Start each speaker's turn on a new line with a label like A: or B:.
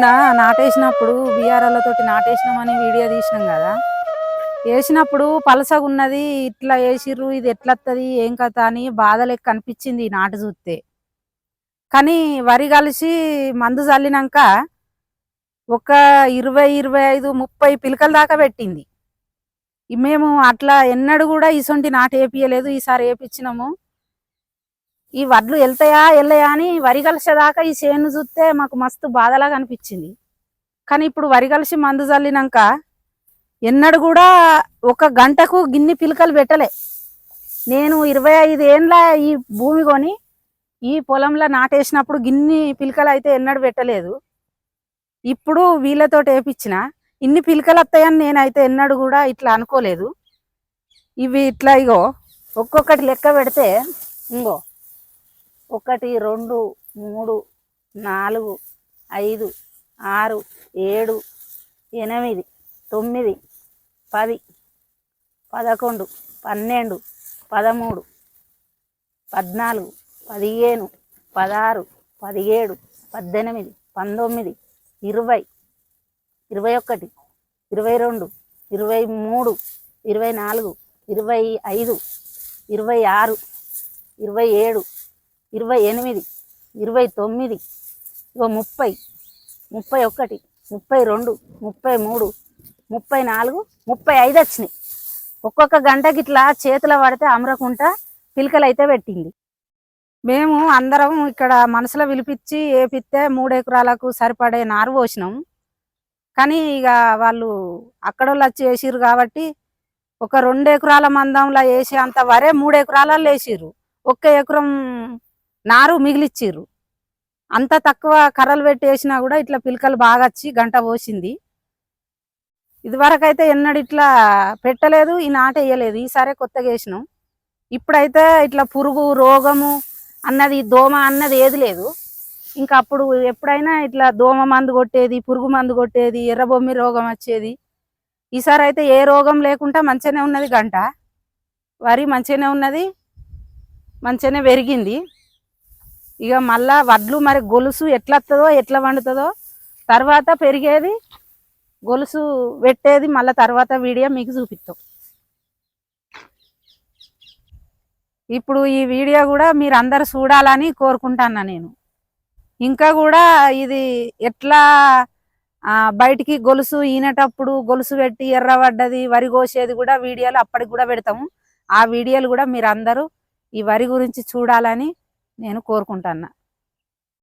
A: మొన్న నాటేసినప్పుడు బియ్యారాలతోటి నాటేసినామని వీడియో తీసినాం కదా. వేసినప్పుడు పలసగున్నది, ఇట్లా వేసిర్రు, ఇది ఎట్లత్తది ఏం కథ అని బాధ లెక్క అనిపించింది ఈ నాటు చూస్తే. కానీ వరి కలిసి మందు చల్లినాక ఒక 20, 25, 30 పిలకల దాకా పెట్టింది. మేము అట్లా ఎన్నడూ కూడా ఇసొంటి నాటు వేపియలేదు, ఈసారి వేపించినాము. ఈ వడ్లు వెళ్తాయా వెళ్ళయా అని వరి కలిసేదాకా ఈ చేను చూస్తే మాకు మస్తు బాధలాగా అనిపించింది. కానీ ఇప్పుడు వరి కలిసి మందు చల్లినాక ఎన్నడూ కూడా ఒక గంటకు గిన్ని పిలకలు పెట్టలే. నేను 25 ఏండ్ల ఈ భూమి కొని ఈ పొలంలో నాటేసినప్పుడు గిన్ని పిలకలు అయితే ఎన్నడూ పెట్టలేదు. ఇప్పుడు వీళ్ళతో వేపించిన ఇన్ని పిలకలు వస్తాయని నేనైతే ఎన్నడూ కూడా ఇట్లా అనుకోలేదు. ఇవి ఇట్లా ఇగో ఒక్కొక్కటి లెక్క పెడితే ఇంగో 1, 2, 3, 4, 5, 6, 7, 8, 9, 10, 11, 12, 13, 14, 15, 16, 17, 18, 19, 20, 21, 22, 23, 24, 25, 26, 27, 28, 29, 30, 31, 32, 33, 34, 35 వచ్చినాయి. ఒక్కొక్క గంటకి ఇట్లా చేతుల పడితే అమరకుంటా పిలకలు అయితే పెట్టింది. మేము అందరం ఇక్కడ మనసులో పిలిపించి ఏపిస్తే 3 ఎకరాలకు సరిపడే నారు పోసినాం. కానీ ఇక వాళ్ళు అక్కడోళ్ళు వచ్చి వేసిర్రు కాబట్టి ఒక 2 ఎకరాల మందంలో వేసి అంత వరే 3 ఎకరాలలో వేసిర్రు. 1 ఎకరం నారు మిగిలిచ్చిర్రు. అంత తక్కువ కర్రలు పెట్టి వేసినా కూడా ఇట్లా పిలకలు బాగా వచ్చి గంట పోసింది. ఇదివరకు అయితే ఎన్నడూ ఇట్లా పెట్టలేదు, ఈ నాట వేయలేదు. ఈసారి కొత్తగా వేసినాం. ఇప్పుడైతే ఇట్లా పురుగు రోగము అన్నది దోమ అన్నది ఏది లేదు. ఇంకా అప్పుడు ఎప్పుడైనా ఇట్లా దోమ మందు కొట్టేది, పురుగు మందు కొట్టేది, ఎర్రబొమ్మి రోగం వచ్చేది. ఈసారి అయితే ఏ రోగం లేకుండా మంచిగానే ఉన్నది గంట. వరి మంచిగానే ఉన్నది, మంచిగానే పెరిగింది. ఇక మళ్ళా వడ్లు మరి గొలుసు ఎట్లా వస్తుందో ఎట్లా వండుతుందో తర్వాత పెరిగేది గొలుసు పెట్టేది మళ్ళీ తర్వాత వీడియో మీకు చూపిస్తాం. ఇప్పుడు ఈ వీడియో కూడా మీరు అందరు చూడాలని కోరుకుంటున్నా నేను. ఇంకా కూడా ఇది ఎట్లా బయటికి గొలుసు ఈనేటప్పుడు గొలుసు పెట్టి ఎర్రబడ్డది వరి కోసేది కూడా వీడియోలు అప్పటికి కూడా పెడతాము. ఆ వీడియోలు కూడా మీరు అందరూ ఈ వరి గురించి చూడాలని నేను కోరుకుంటున్నా.